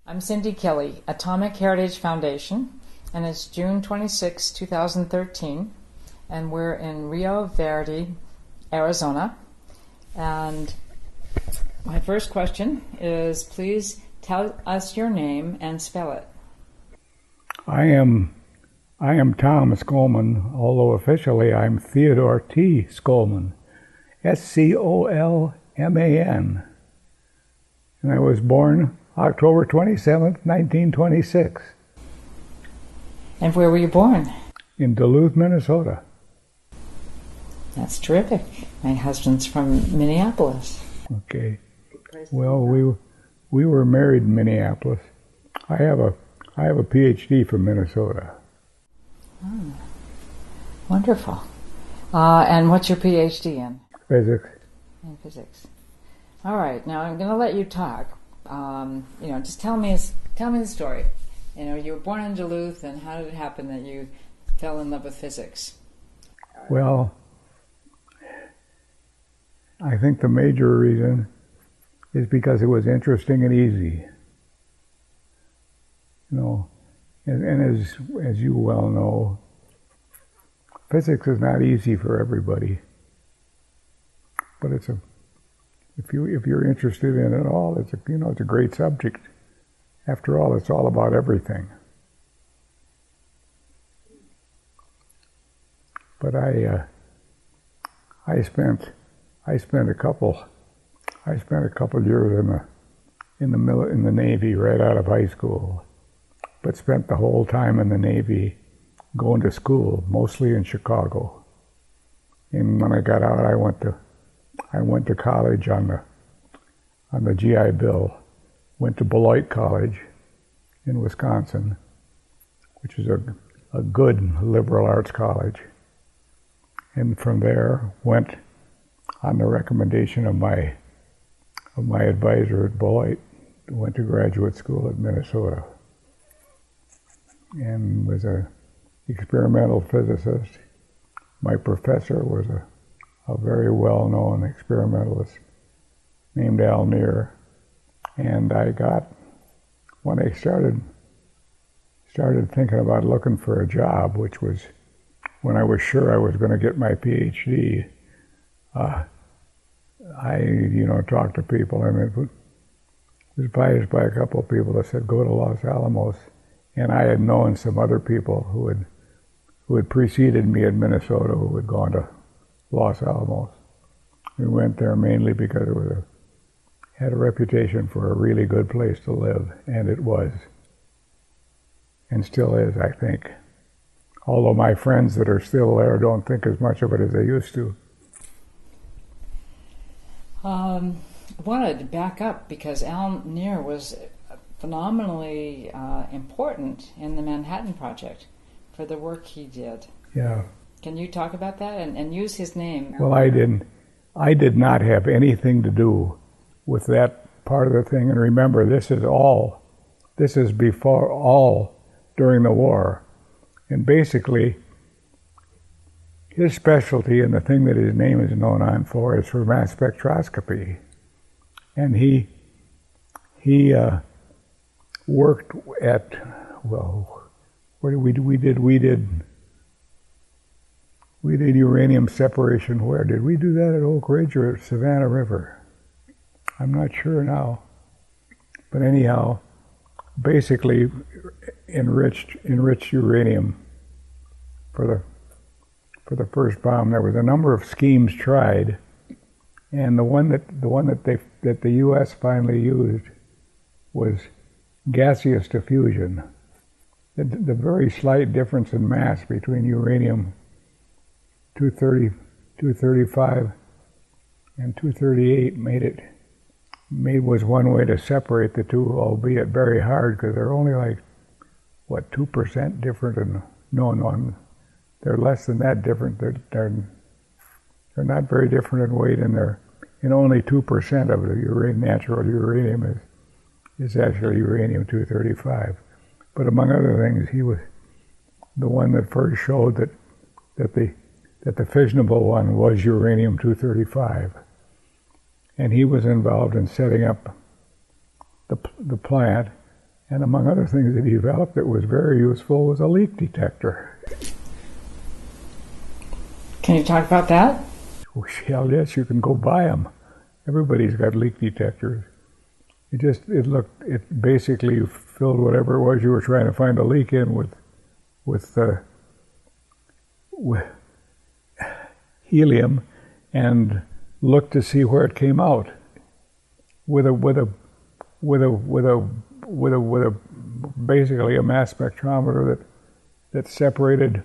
I'm Cindy Kelly, Atomic Heritage Foundation, and it's June 26, 2013, and we're in Rio Verde, Arizona. And my first question is, please tell us your name and spell it. I am Tom Scolman, although officially I'm Theodore T. Scolman, S-C-O-L-M-A-N. And I was born October 27th, 1926. And where were you born? In Duluth, Minnesota. That's terrific. My husband's from Minneapolis. Okay. Well, we were married in Minneapolis. I have a PhD from Minnesota. Oh, wonderful. And what's your PhD in? Physics. In physics. All right. Now I'm going to let you talk. Just tell me the story. You were born in Duluth, and how did it happen that you fell in love with physics? Well, I think the major reason is because it was interesting and easy. And as you well know, physics is not easy for everybody. But if you're interested in it all, it's a great subject. After all, it's all about everything. But I spent a couple years in the Navy right out of high school, but spent the whole time in the Navy going to school, mostly in Chicago. And when I got out, I went to college on the GI Bill. Went to Beloit College in Wisconsin, which is a good liberal arts college. And from there went, on the recommendation of my advisor at Beloit, went to graduate school at Minnesota and was an experimental physicist. My professor was a very well-known experimentalist named Alfred Nier, and when I started thinking about looking for a job, which was when I was sure I was going to get my PhD, I talked to people, and it was advised by a couple of people that said go to Los Alamos, and I had known some other people who had preceded me in Minnesota who had gone to Los Alamos. We went there mainly because it had a reputation for a really good place to live, and it was, and still is, I think. Although my friends that are still there don't think as much of it as they used to. I wanted to back up because Al Nier was phenomenally important in the Manhattan Project for the work he did. Yeah. Can you talk about that and use his name? Well, I did not have anything to do with that part of the thing. And remember, this is before all during the war. And basically, his specialty and the thing that his name is known on for is for mass spectroscopy. And he worked at, where did we did uranium separation where? Did we do that at Oak Ridge or at Savannah River? I'm not sure now. But anyhow, basically enriched uranium for the first bomb. There was a number of schemes tried, and the one that the U.S. finally used was gaseous diffusion. The very slight difference in mass between uranium 235 and 238 was one way to separate the two, albeit very hard, because they're only 2% different, and no, they're less than that different. They're not very different in weight, and they're in only 2% of the natural uranium is actually uranium-235. But among other things, he was the one that first showed that the fissionable one was uranium-235. And he was involved in setting up the plant And among other things that he developed that was very useful was a leak detector. Can you talk about that? Well, yes, you can go buy them. Everybody's got leak detectors. It basically filled whatever it was you were trying to find a leak in with helium, and looked to see where it came out with basically a mass spectrometer that separated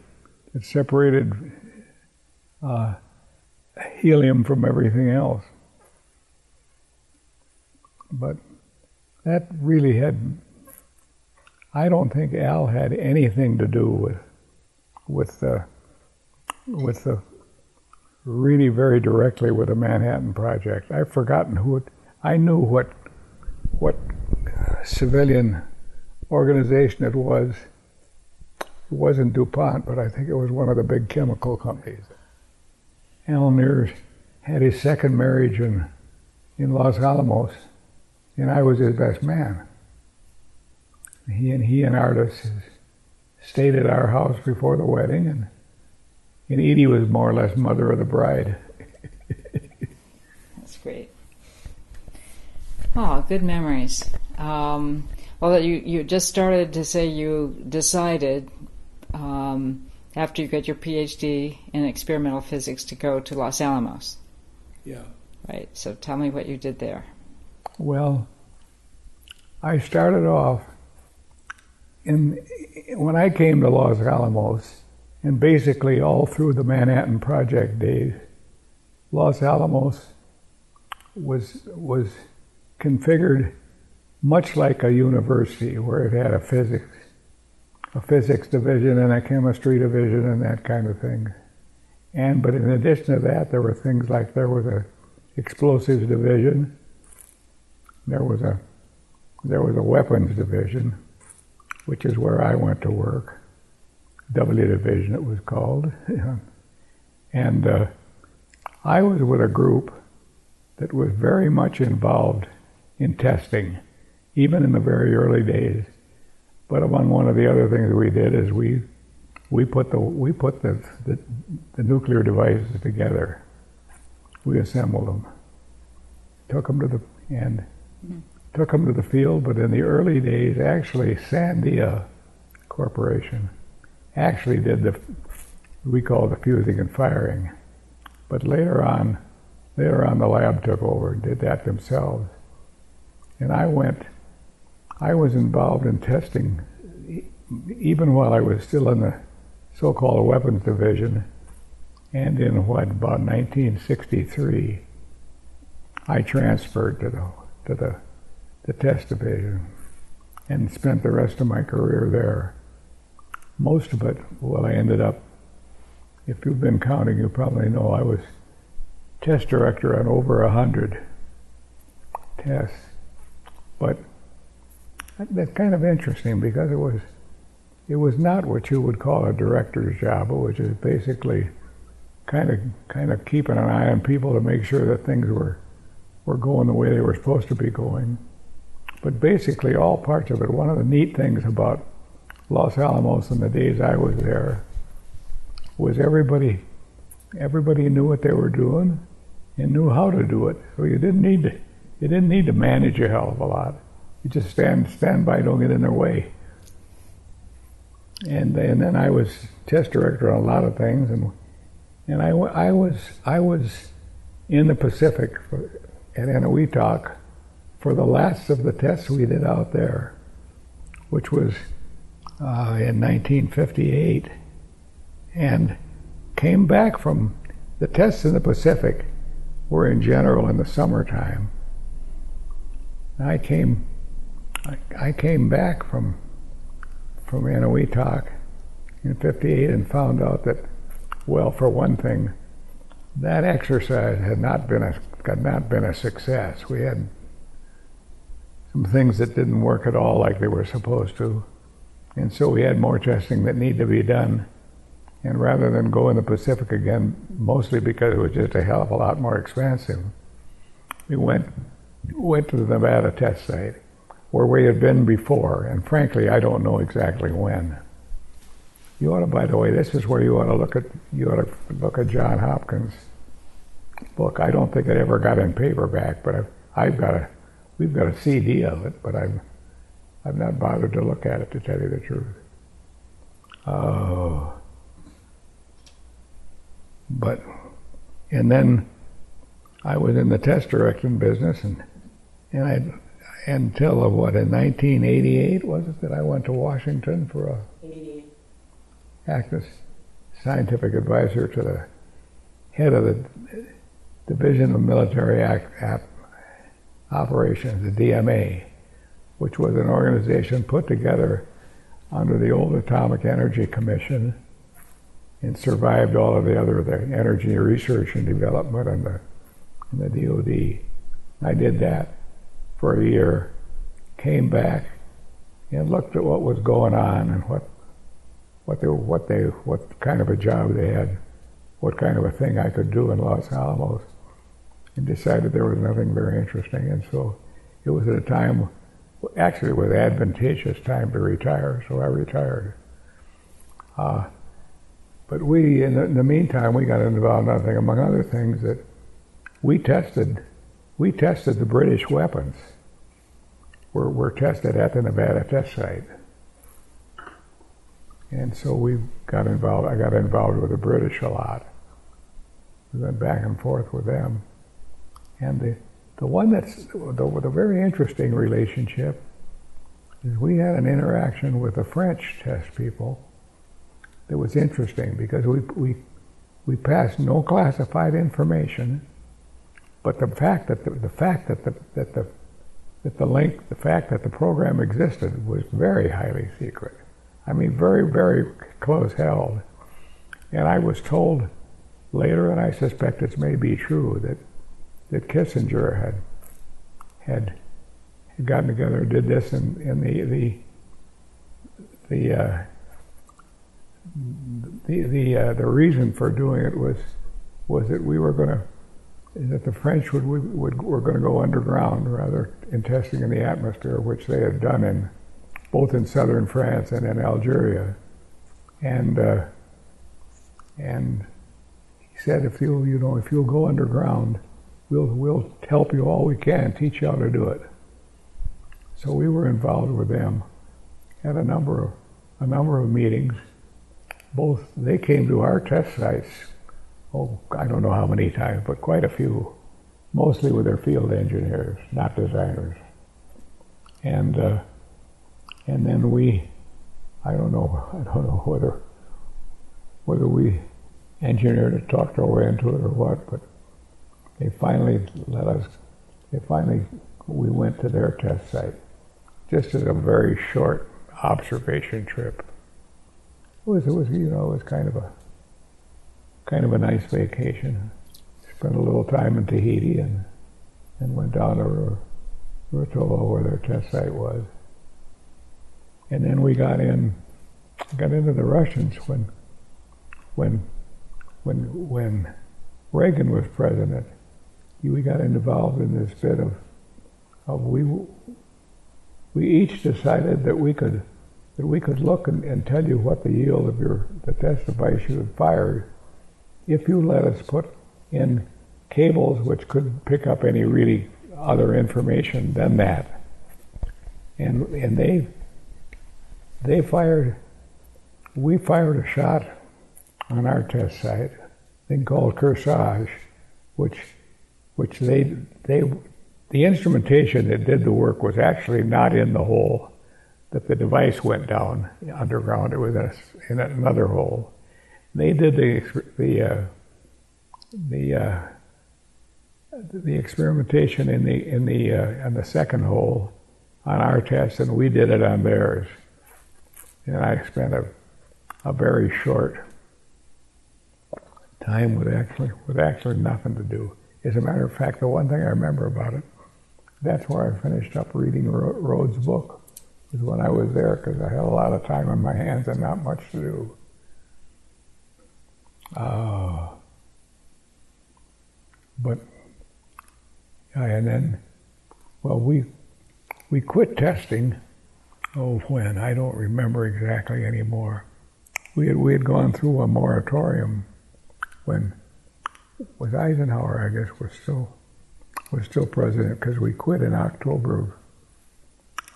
helium from everything else. But that really I don't think Al had anything to do with the really very directly with the Manhattan Project. I've forgotten I knew what civilian organization it was. It wasn't DuPont, but I think it was one of the big chemical companies. Al Nier had his second marriage in Los Alamos, and I was his best man. He and Artis stayed at our house before the wedding, and Edie was more or less mother of the bride. That's great. Oh, good memories. Well, you just started to say you decided after you got your PhD in experimental physics to go to Los Alamos. Yeah. Right. So tell me what you did there. Well, I started off when I came to Los Alamos, and basically all through the Manhattan Project days, Los Alamos was configured much like a university, where it had a physics division and a chemistry division and that kind of thing. But in addition to that, there were things like there was a explosives division, there was a weapons division, which is where I went to work. W division it was called. And I was with a group that was very much involved in testing, even in the very early days. But among one of the other things we did is we put the nuclear devices together. We assembled them, took them to the field. But in the early days, actually, Sandia Corporation actually did we call it the fusing and firing. But later on, the lab took over and did that themselves. And I was involved in testing, even while I was still in the so-called weapons division, and in about 1963, I transferred to the test division and spent the rest of my career there. Most of it, I ended up, if you've been counting, you probably know I was test director on over 100 tests. But that's kind of interesting, because it was not what you would call a director's job, which is basically kind of keeping an eye on people to make sure that things were going the way they were supposed to be going. But basically all parts of it. One of the neat things about Los Alamos in the days I was there was everybody knew what they were doing and knew how to do it. So you didn't need to manage a hell of a lot. You just stand by, don't get in their way. And then I was test director on a lot of things, and I was in the Pacific at Eniwetok for the last of the tests we did out there, which was in 1958, and came back from the tests in the Pacific were in general in the summertime. I came back from Eniwetok in '58 and found out that, well, for one thing, that exercise had not been a success. We had some things that didn't work at all like they were supposed to, and so we had more testing that needed to be done. And rather than go in the Pacific again, mostly because it was just a hell of a lot more expensive, we went to the Nevada test site, where we had been before, and frankly, I don't know exactly when. You ought to, by the way, this is where you ought to look at John Hopkins' book. I don't think it ever got in paperback, but we've got a CD of it, but I've not bothered to look at it, to tell you the truth. And then I was in the test direction business, until in 1988 was it that I went to Washington for a act as scientific advisor to the head of the Division of Military Operations, the DMA, which was an organization put together under the old Atomic Energy Commission and survived all of the energy research and development in the DOD. I did that for a year, came back and looked at what was going on and what kind of a job they had, what kind of a thing I could do in Los Alamos, and decided there was nothing very interesting. And so it was at a time, actually it was an advantageous time to retire, so I retired. But in the meantime, we got involved in nothing, among other things, that we tested the British weapons. Were tested at the Nevada test site. And so I got involved with the British a lot. We went back and forth with them. And the one that's the very interesting relationship is we had an interaction with the French test people that was interesting, because we passed no classified information, but the fact that the program existed was very highly secret. I mean, very, very close held. And I was told later, and I suspect it may be true, that Kissinger had gotten together and did this, and the reason for doing it was that that the French were going to go underground rather in testing in the atmosphere, which they had done both in southern France and in Algeria. And he said, if you'll go underground, we'll help you all we can, teach you how to do it. So we were involved with them at a number of meetings. Both they came to our test sites. I don't know how many times, but quite a few, mostly with their field engineers, not designers. And then I don't know whether we engineered it, talked our way into it or what, but we went to their test site, just as a very short observation trip. It was kind of a nice vacation. Spent a little time in Tahiti and went down to Rotorua, where their test site was. And then we got into the Russians when Reagan was president. We got involved in this bit of we each decided that we could look and tell you what the yield of the test device you had fired if you let us put in cables which could pick up any really other information than that. And we fired a shot on our test site, a thing called Kearsarge, which the instrumentation that did the work was actually not in the hole that the device went down underground. It was in another hole. They did the experimentation in the second hole on our test, and we did it on theirs. And I spent a very short time with actually nothing to do. As a matter of fact, the one thing I remember about it, that's where I finished up reading Rhodes' book, is when I was there, because I had a lot of time on my hands and not much to do. We quit testing. Oh, when? I don't remember exactly anymore. We had gone through a moratorium when was Eisenhower, I guess, was still president, because we quit in October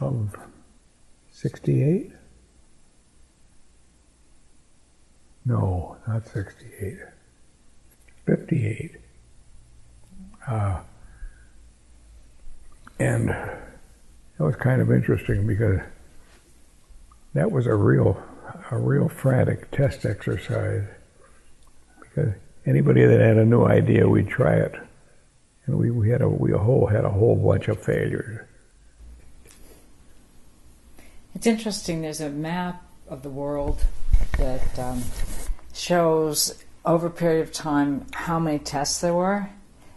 of 68? No, not 68. 58. And that was kind of interesting because that was a real frantic test exercise. Because anybody that had a new idea, we'd try it, and we had a whole bunch of failures. It's interesting. There's a map of the world that shows over a period of time how many tests there were,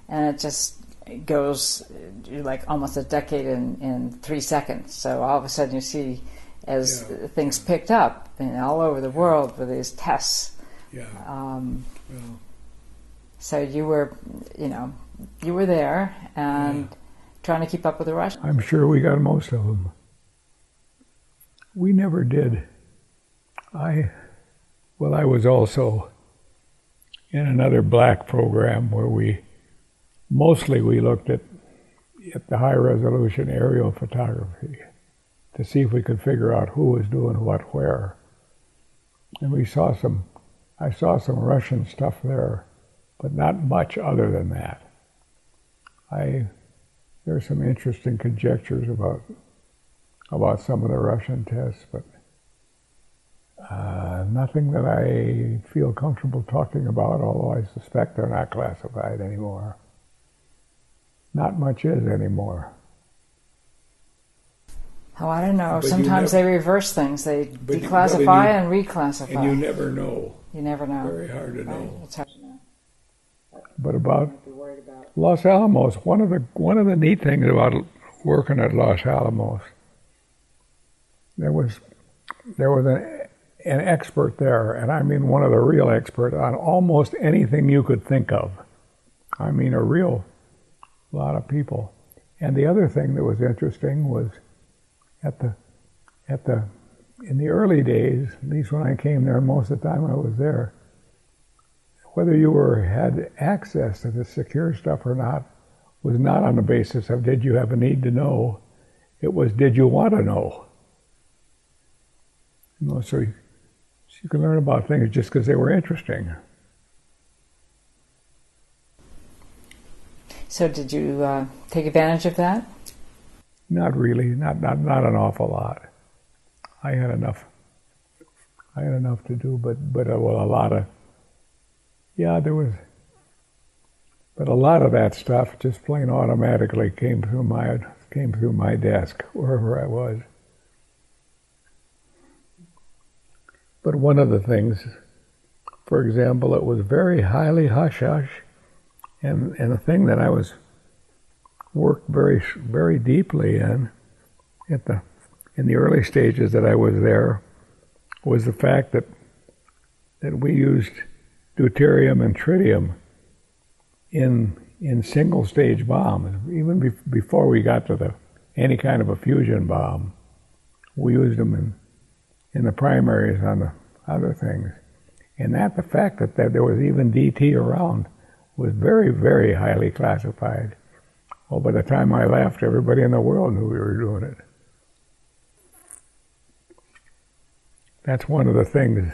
and it just goes like almost a decade in 3 seconds. So all of a sudden you see as things picked up all over the world with these tests. So you were there and trying to keep up with the Russians. I'm sure we got most of them. We never did. I was also in another black program where we looked at the high-resolution aerial photography to see if we could figure out who was doing what where. And I saw some Russian stuff there, but not much other than that. There are some interesting conjectures about some of the Russian tests, but nothing that I feel comfortable talking about, although I suspect they're not classified anymore. Not much is anymore. Oh, I don't know. Sometimes they reverse things. They declassify and reclassify. And you never know. You never know. Very hard to know. It's hard to know. But about Los Alamos, one of the neat things about working at Los Alamos, there was an expert there, and I mean one of the real experts on almost anything you could think of. I mean a real lot of people. And the other thing that was interesting was in the early days, at least when I came there, most of the time I was there, whether you had access to the secure stuff or not was not on the basis of did you have a need to know. It was did you want to know. So you can learn about things just because they were interesting. So did you take advantage of that? Not really, not an awful lot. I had enough to do, but a lot of, there was, but a lot of that stuff just plain automatically came through my desk wherever I was. But one of the things, for example, it was very highly hush-hush, and the thing that I worked very, very deeply in the early stages that I was there was the fact that we used deuterium and tritium in single-stage bombs. Even before we got to any kind of a fusion bomb, we used them in the primaries on the other things. And the fact that there was even DT around was very, very highly classified. Well, by the time I left, everybody in the world knew we were doing it. That's one of the things,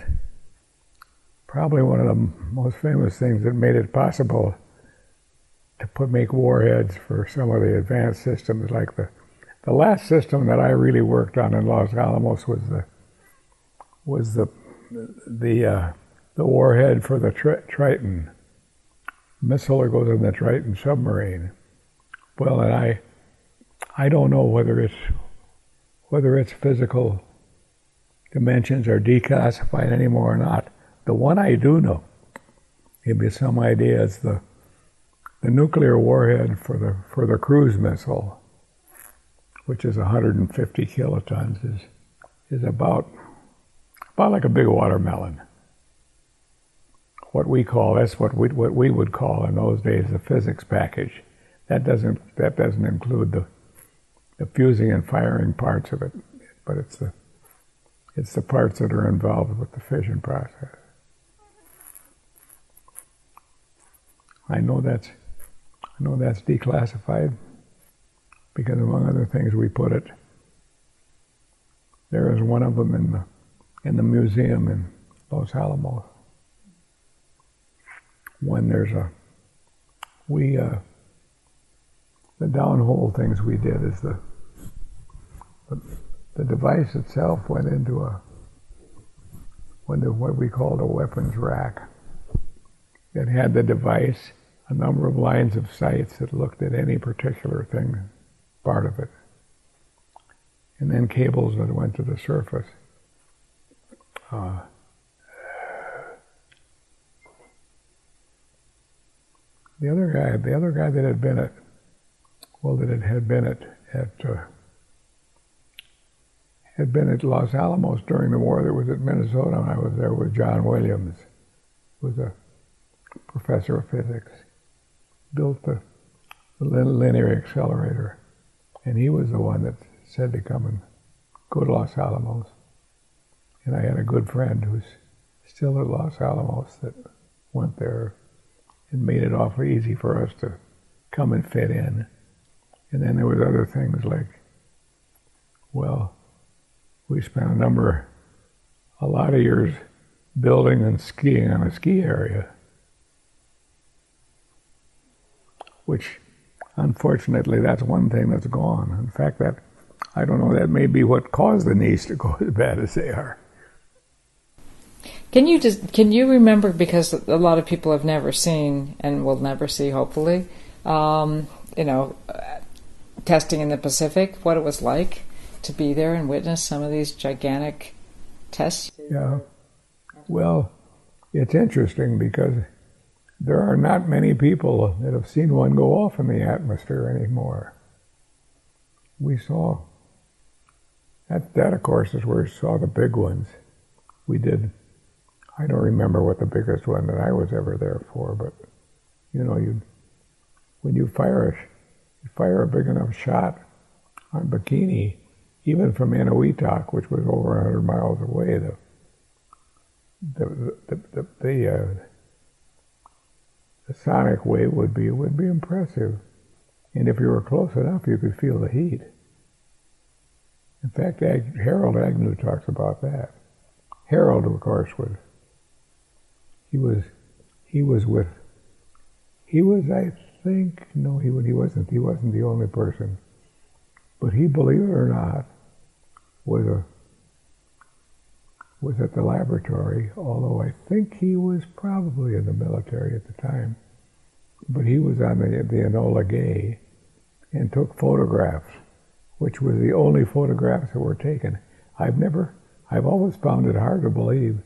probably one of the most famous things that made it possible to make warheads for some of the advanced systems. Like the last system that I really worked on in Los Alamos was the warhead for the Triton missile that goes in the Triton submarine. Well, and I don't know whether its physical dimensions are declassified anymore or not. The one I do know, give you some idea, is the nuclear warhead for the cruise missile, which is 150 kilotons, is about like a big watermelon. What we would call in those days the physics package. That doesn't include the fusing and firing parts of it, but it's the parts that are involved with the fission process. I know that's declassified because, among other things, we put it. There is one of them in the museum in Los Alamos. When there's the downhole things we did is the device itself went into what we called a weapons rack. It had the device, a number of lines of sights that looked at any particular thing, part of it, and then cables that went to the surface. The other guy that had been had been at Los Alamos during the war that was at Minnesota, and I was there with John Williams, who was a professor of physics, built the linear accelerator, and he was the one that said to come and go to Los Alamos. And I had a good friend who's still at Los Alamos that went there and made it awfully easy for us to come and fit in. And then there was other things like, well, we spent a lot of years building and skiing on a ski area, which unfortunately that's one thing that's gone. In fact, I don't know, that may be what caused the knees to go as bad as they are. Can you remember, because a lot of people have never seen and will never see, hopefully, testing in the Pacific, what it was like to be there and witness some of these gigantic tests? Yeah. Well, it's interesting because there are not many people that have seen one go off in the atmosphere anymore. We saw, that of course is where we saw the big ones. We did, I don't remember what the biggest one that I was ever there for, but when you fire a big enough shot on Bikini, even from Eniwetok, which was over 100 miles away, the sonic wave would be impressive, and if you were close enough, you could feel the heat. In fact, Harold Agnew talks about that. Harold, of course, he was I think, no, he wasn't the only person, but he, believe it or not, was at the laboratory, although I think he was probably in the military at the time. But he was on the Enola Gay and took photographs, which were the only photographs that were taken. I've always found it hard to believe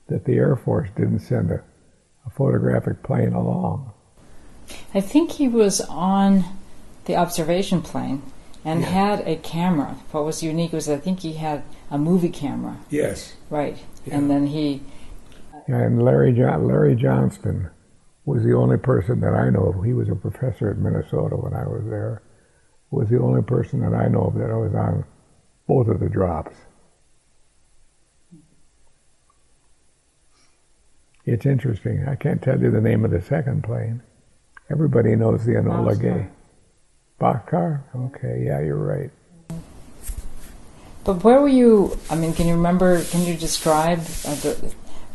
that the Air Force didn't send a photographic plane along. I think he was on the observation plane and had a camera. What was unique was I think he had a movie camera. Yes. Right. Yeah. And then he... And Larry Johnston was the only person that I know of. He was a professor at Minnesota when I was there. Was the only person that I know of that was on both of the drops. It's interesting. I can't tell you the name of the second plane. Everybody knows the Enola Gay. Boxcar? Okay, yeah, you're right. But where were you, can you describe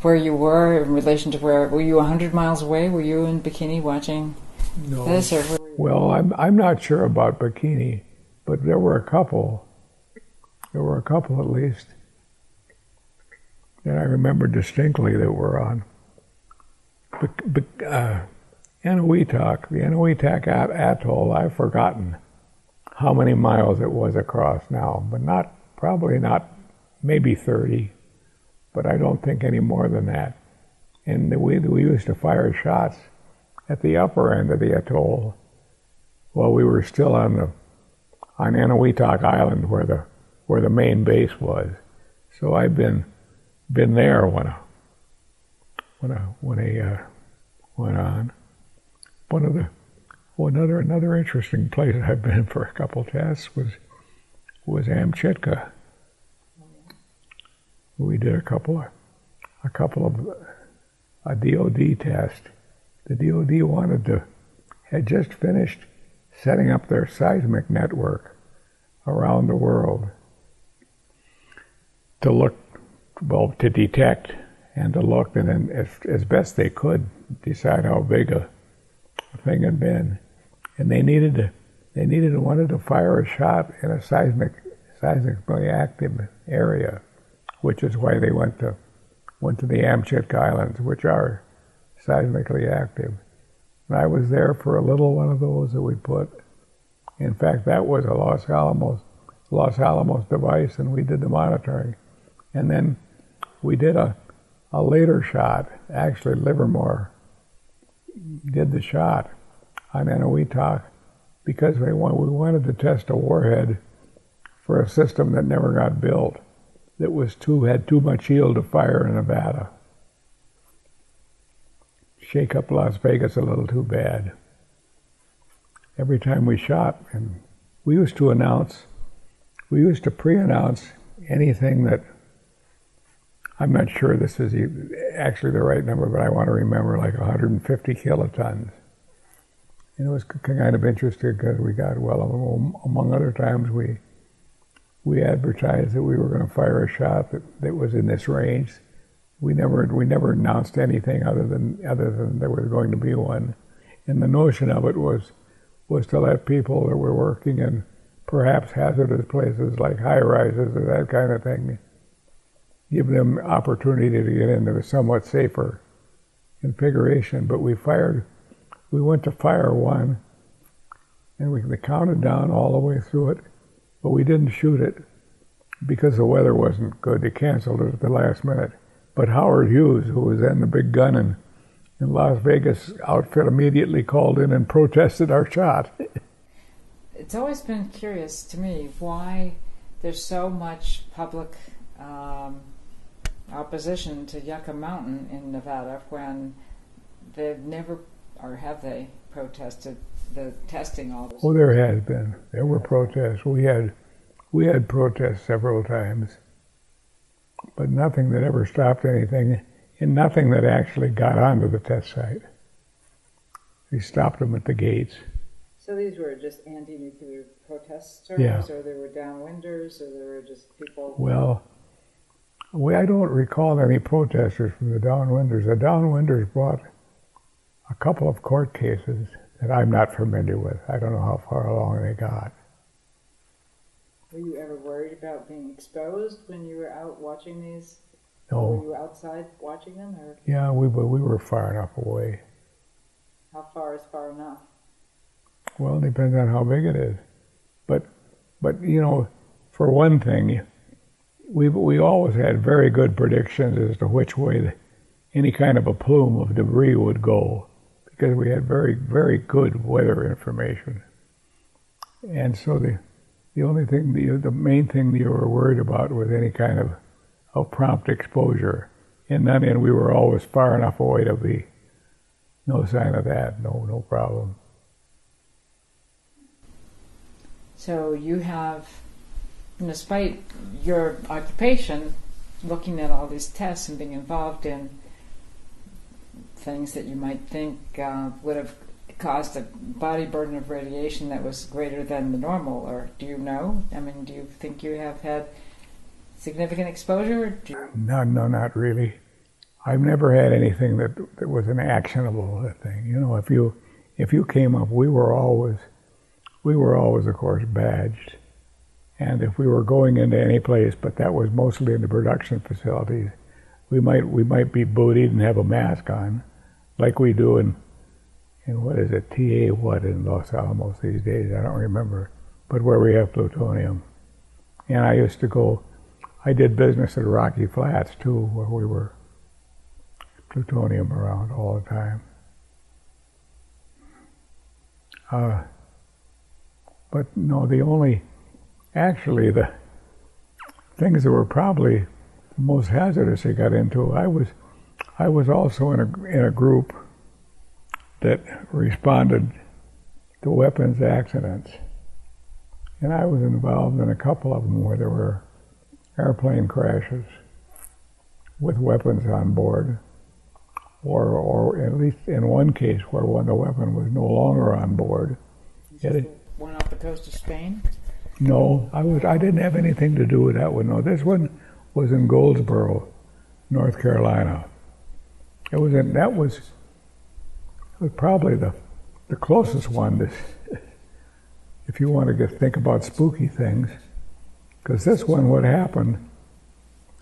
where you were in relation to were you 100 miles away? Were you in Bikini watching this? Or well, I'm not sure about Bikini, but there were a couple at least, that I remember distinctly that were on Eniwetok, the Eniwetok Atoll. I've forgotten how many miles it was across now, but probably not, maybe 30, but I don't think any more than that. And we used to fire shots at the upper end of the atoll while we were still on Eniwetok Island where the main base was. So I've been there when it went on. Another interesting place I've been for a couple tests was was Amchitka. We did a couple of a DOD test. The DOD had just finished setting up their seismic network around the world to detect and to look, and then as best they could decide how big a thing had been. And they wanted to fire a shot in a seismically active area, which is why they went to the Amchitka Islands, which are seismically active. And I was there for a little one of those that we put. In fact, that was a Los Alamos device, and we did the monitoring. And then we did a later shot. Actually, Livermore did the shot on Eniwetok because we wanted to test a warhead for a system that never got built, that had too much yield to fire in Nevada. Shake up Las Vegas a little too bad. Every time we shot, and we used to pre-announce anything that, I'm not sure this is actually the right number, but I want to remember like 150 kilotons. And it was kind of interesting because we got, among other times, we advertised that we were going to fire a shot that was in this range. We never announced anything other than there was going to be one. And the notion of it was to let people that were working in perhaps hazardous places like high-rises or that kind of thing, give them opportunity to get into a somewhat safer configuration. But we went to fire one, and they counted down all the way through it, but we didn't shoot it because the weather wasn't good. They canceled it at the last minute. But Howard Hughes, who was then the big gun in Las Vegas outfit, immediately called in and protested our shot. It's always been curious to me why there's so much public opposition to Yucca Mountain in Nevada when they've never, or have they, protested the testing all this? Oh, there has been. There were protests. We had protests several times, but nothing that ever stopped anything, and nothing that actually got onto the test site. They stopped them at the gates. So these were just anti-nuclear protesters, yeah. Or they were downwinders, or they were just people? Well, I don't recall any protesters from the downwinders. The downwinders brought a couple of court cases that I'm not familiar with. I don't know how far along they got. Were you ever worried about being exposed when you were out watching these? No. Were you outside watching them? Or? Yeah, we were far enough away. How far is far enough? Well, it depends on how big it is. But for one thing, we always had very good predictions as to which way any kind of a plume of debris would go, because we had very, very good weather information. And so the only thing, the main thing that you were worried about was any kind of prompt exposure. And then we were always far enough away to be no sign of that, no problem. So you have, despite your occupation, looking at all these tests and being involved in things that you might think would have caused a body burden of radiation that was greater than the normal, or do you know? I mean, do you think you have had significant exposure? No, not really. I've never had anything that was an actionable thing. If you came up, we were always, of course, badged. And if we were going into any place, but that was mostly in the production facilities, we might be bootied and have a mask on, like we do in what is it, TA what in Los Alamos these days, I don't remember, but where we have plutonium. And I did business at Rocky Flats too, where we were plutonium around all the time. But no, the things that were probably the most hazardous I got into, I was also in a group that responded to weapons accidents. And I was involved in a couple of them where there were airplane crashes with weapons on board, or at least in one case where the weapon was no longer on board. One off the coast of Spain? No, I didn't have anything to do with that one. No, this one was in Goldsboro, North Carolina. That was probably the closest one to, if you want to think about spooky things, because this one, what happened,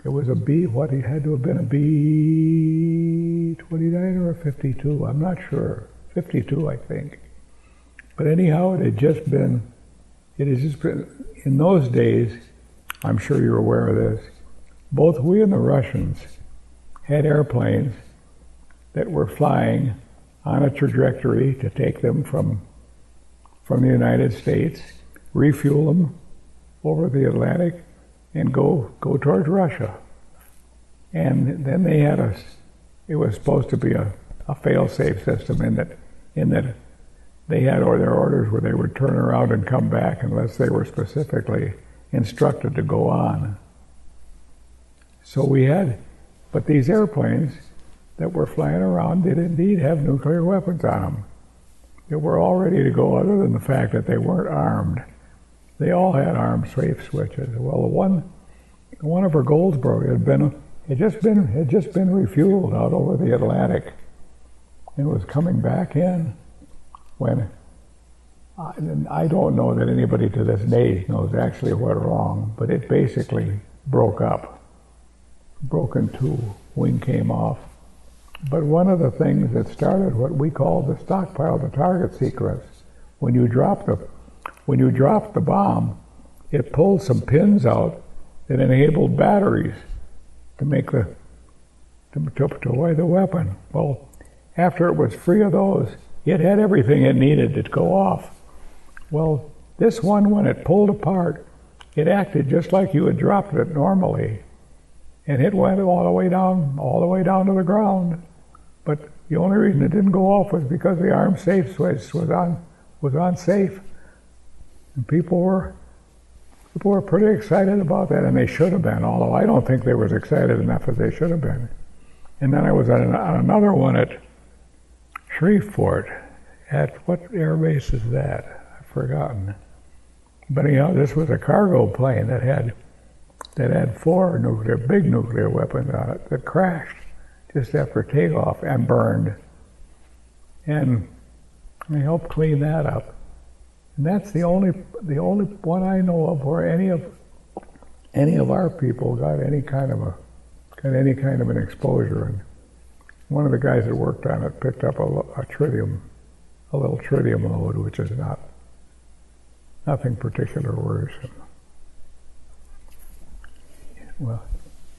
it was a B, what it had to have been a B-29 or a 52, I'm not sure, 52 I think. But anyhow, it had just been, in those days, I'm sure you're aware of this, both we and the Russians had airplanes that were flying on a trajectory to take them from the United States, refuel them over the Atlantic, and go towards Russia. And then they had it was supposed to be a fail-safe system in that they had their orders where they would turn around and come back unless they were specifically instructed to go on. So but these airplanes that were flying around did indeed have nuclear weapons on them. They were all ready to go, other than the fact that they weren't armed. They all had armed safe switches. Well, the one over Goldsboro had just been refueled out over the Atlantic and was coming back in when I don't know that anybody to this day knows actually what wrong, but it basically broke in two. Wing came off. But one of the things that started what we call the stockpile to target sequence, when you drop the bomb, it pulled some pins out that enabled batteries to make to weigh the weapon. Well, after it was free of those, it had everything it needed to go off. Well, this one, when it pulled apart, it acted just like you had dropped it normally, and it went all the way down to the ground. But the only reason it didn't go off was because the armed safe switch was on safe, and people were pretty excited about that, and they should have been. Although I don't think they were as excited enough as they should have been. And then I was on another one at Shreveport. At what air base is that? I've forgotten. But anyhow, this was a cargo plane that had four big nuclear weapons on it that crashed just after takeoff and burned. And I helped clean that up. And that's the only one I know of where any of our people got any kind of an exposure. And one of the guys that worked on it picked up a little tritium load, which is nothing particular worrisome. Well,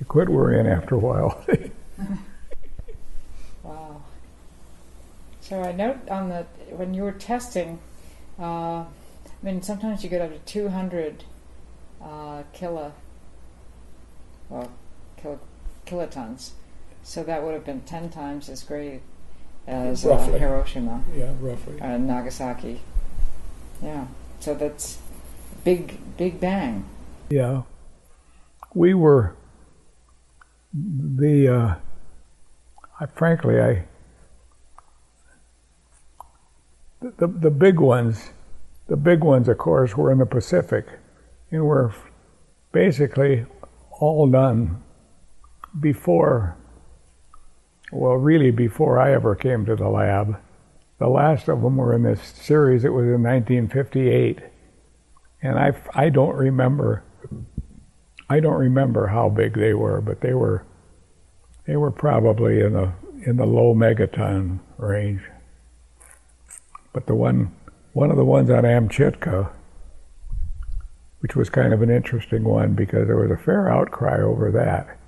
you quit worrying after a while. Wow. So I note when you were testing, sometimes you get up to 200 kilotons. So that would have been 10 times as great as Hiroshima. Yeah, roughly. Nagasaki. Yeah. So that's big bang. Yeah. We were the big ones, of course, were in the Pacific, and were basically all done before I ever came to the lab. The last of them were in this series. It was in 1958, and I don't remember how big they were, but they were probably in the low megaton range. But one of the ones on Amchitka, which was kind of an interesting one because there was a fair outcry over that.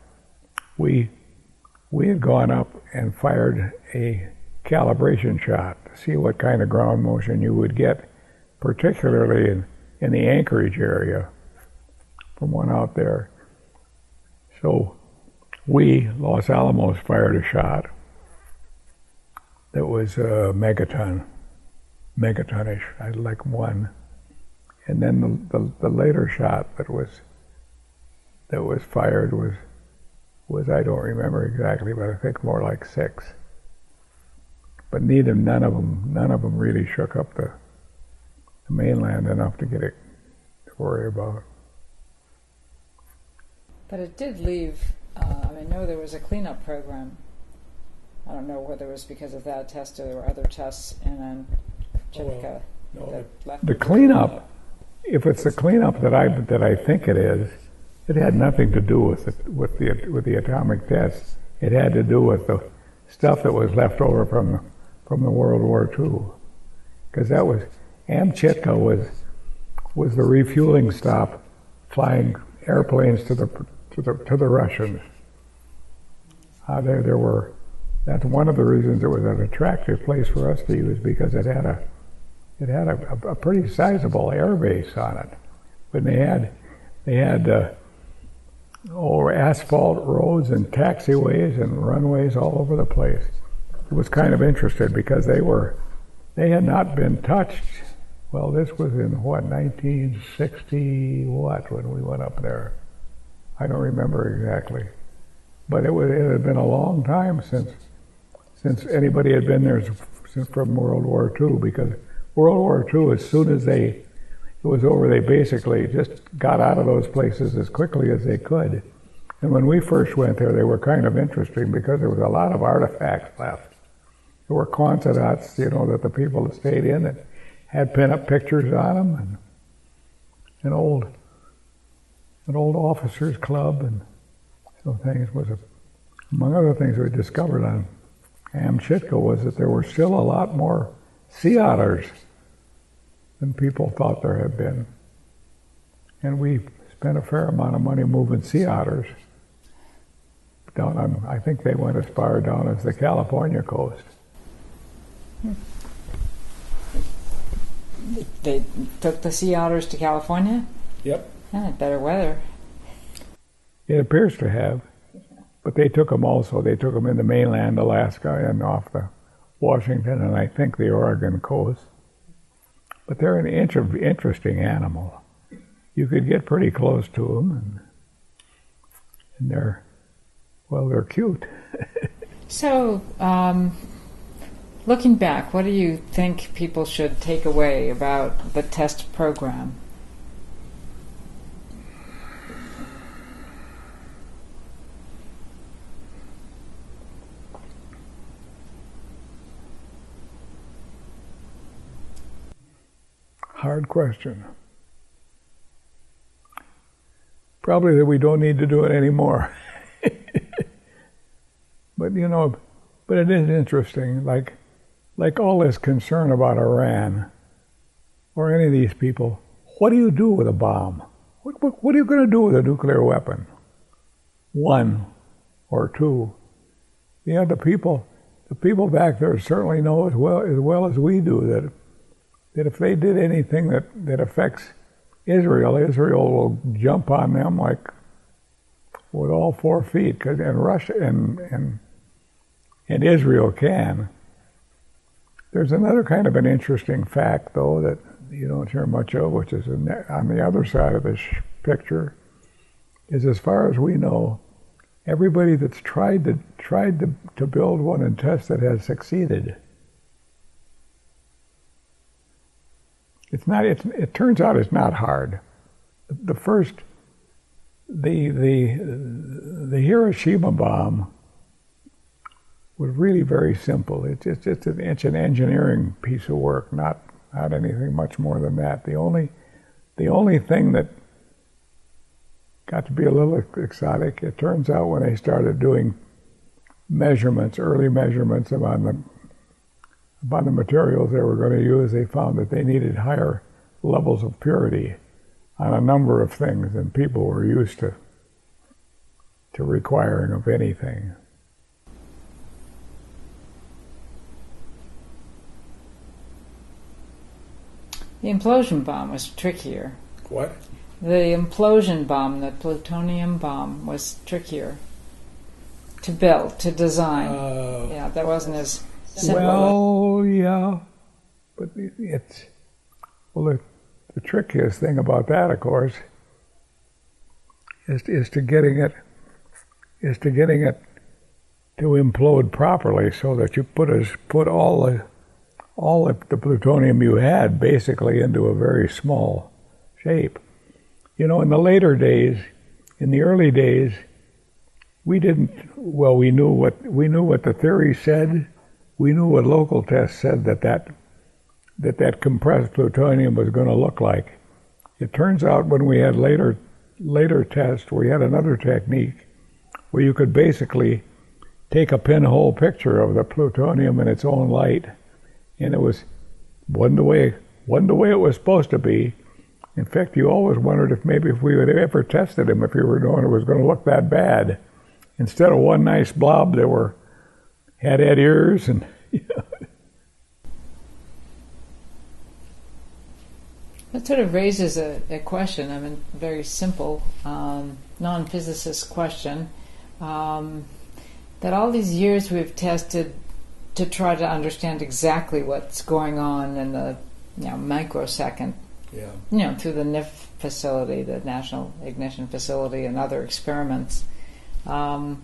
We had gone up and fired a calibration shot to see what kind of ground motion you would get, particularly in the Anchorage area, from one out there. So Los Alamos, fired a shot that was megatonish, like one. And then the later shot that was fired was I don't remember exactly, but I think more like 6. But none of them really shook up the mainland enough to get it to worry about. But it did leave, I know there was a cleanup program. I don't know whether it was because of that test or there were other tests in Amchitka that left. The cleanup, if it's the cleanup that I think it is, it had nothing to do with the atomic tests. It had to do with the stuff that was left over from the World War II, because that was Amchitka was the refueling stop, flying airplanes to the Russians. There were. That's one of the reasons it was an attractive place for us to use, because it had a pretty sizable air base on it. But they had asphalt roads and taxiways and runways all over the place. It was kind of interesting because they had not been touched. Well, this was in 1960 when we went up there. I don't remember exactly, but it had been a long time since anybody had been there since from World War II, because World War II, as soon as it was over, they basically just got out of those places as quickly as they could. And when we first went there, they were kind of interesting because there was a lot of artifacts left. There were consulates, that the people that stayed in that had pin-up pictures on them, and an old officers' club, and things. Among other things we discovered on Amchitka was that there were still a lot more sea otters than people thought there had been. And we spent a fair amount of money moving sea otters down on, I think they went as far down as the California coast. They took the sea otters to California? Yep. Better weather. It appears to have. But they took them also. They took them into mainland Alaska and off the Washington and I think the Oregon coast. But they're an interesting animal. You could get pretty close to them, and they're cute. So, looking back, what do you think people should take away about the test program? Hard question. Probably that we don't need to do it anymore. But it is interesting, like all this concern about Iran or any of these people. What do you do with a bomb? What are you going to do with a nuclear weapon? 1 or 2. The people back there certainly know as well as we do that if they did anything that affects Israel will jump on them like with all 4 feet. And Russia and Israel can. There's another kind of an interesting fact, though, that you don't hear much of, which is on the other side of this picture, is as far as we know, everybody that's tried to build one and test it has succeeded. It turns out it's not hard. The Hiroshima bomb was really very simple. It's an engineering piece of work, not anything much more than that. The only thing that got to be a little exotic, it turns out when they started doing early measurements about the materials they were going to use, they found that they needed higher levels of purity on a number of things than people were used to requiring of anything. The implosion bomb was trickier. What? The implosion bomb, the plutonium bomb, was trickier to build, to design. Yeah, that wasn't as simple. Well, yeah, but the the trickiest thing about that, of course, is to getting it to implode properly, so that you put all the plutonium you had basically into a very small shape. You know, in the early days, we knew what the theory said. We knew what local tests said that compressed plutonium was going to look like. It turns out when we had later tests, we had another technique where you could basically take a pinhole picture of the plutonium in its own light, and it was wasn't the way it was supposed to be. In fact, you always wondered if we would have ever tested him if you were knowing it was going to look that bad. Instead of one nice blob, had ears and. That sort of raises a question. I mean, very simple, non-physicist question. That all these years we've tested to try to understand exactly what's going on in the microsecond. Yeah. Through the NIF facility, the National Ignition Facility, and other experiments. And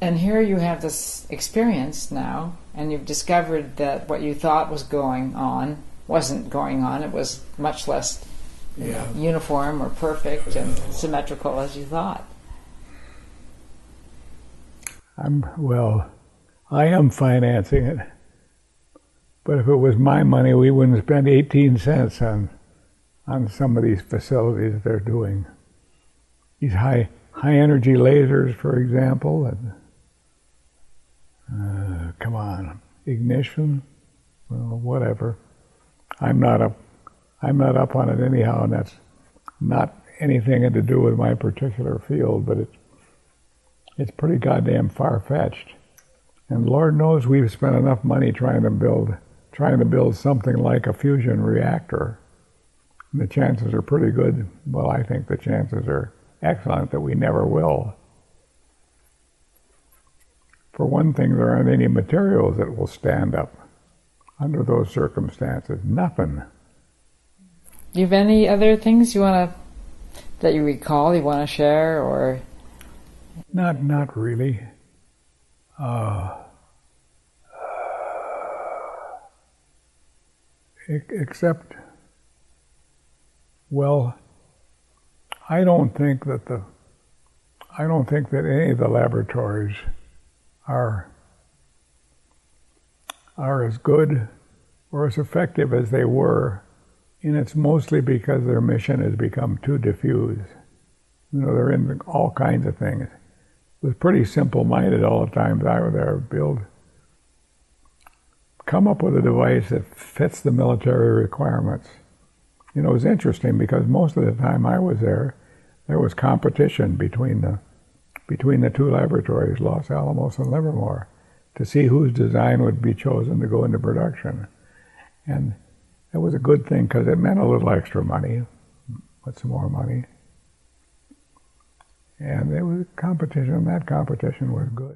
here you have this experience now, and you've discovered that what you thought was going on wasn't going on. It was much less uniform or perfect and symmetrical as you thought. I am financing it. But if it was my money, we wouldn't spend 18 cents on some of these facilities they're doing. These high energy lasers, for example, and come on, ignition, well, whatever. I'm not up on it anyhow, and that's not anything to do with my particular field, but it's pretty goddamn far-fetched. And Lord knows we've spent enough money trying to build something like a fusion reactor. And the chances are pretty good. Well, I think the chances are excellent that we never will. For one thing, there aren't any materials that will stand up under those circumstances. Nothing. Do you have any other things that you recall, you want to share, or? Not really. Except, I don't think that any of the laboratories are as good or as effective as they were, and it's mostly because their mission has become too diffuse. They're in all kinds of things. It was pretty simple-minded all the times I was there. Come up with a device that fits the military requirements. It was interesting because most of the time I was there was competition between the two laboratories, Los Alamos and Livermore, to see whose design would be chosen to go into production. And that was a good thing because it meant a little extra money, but some more money. And there was competition, and that competition was good.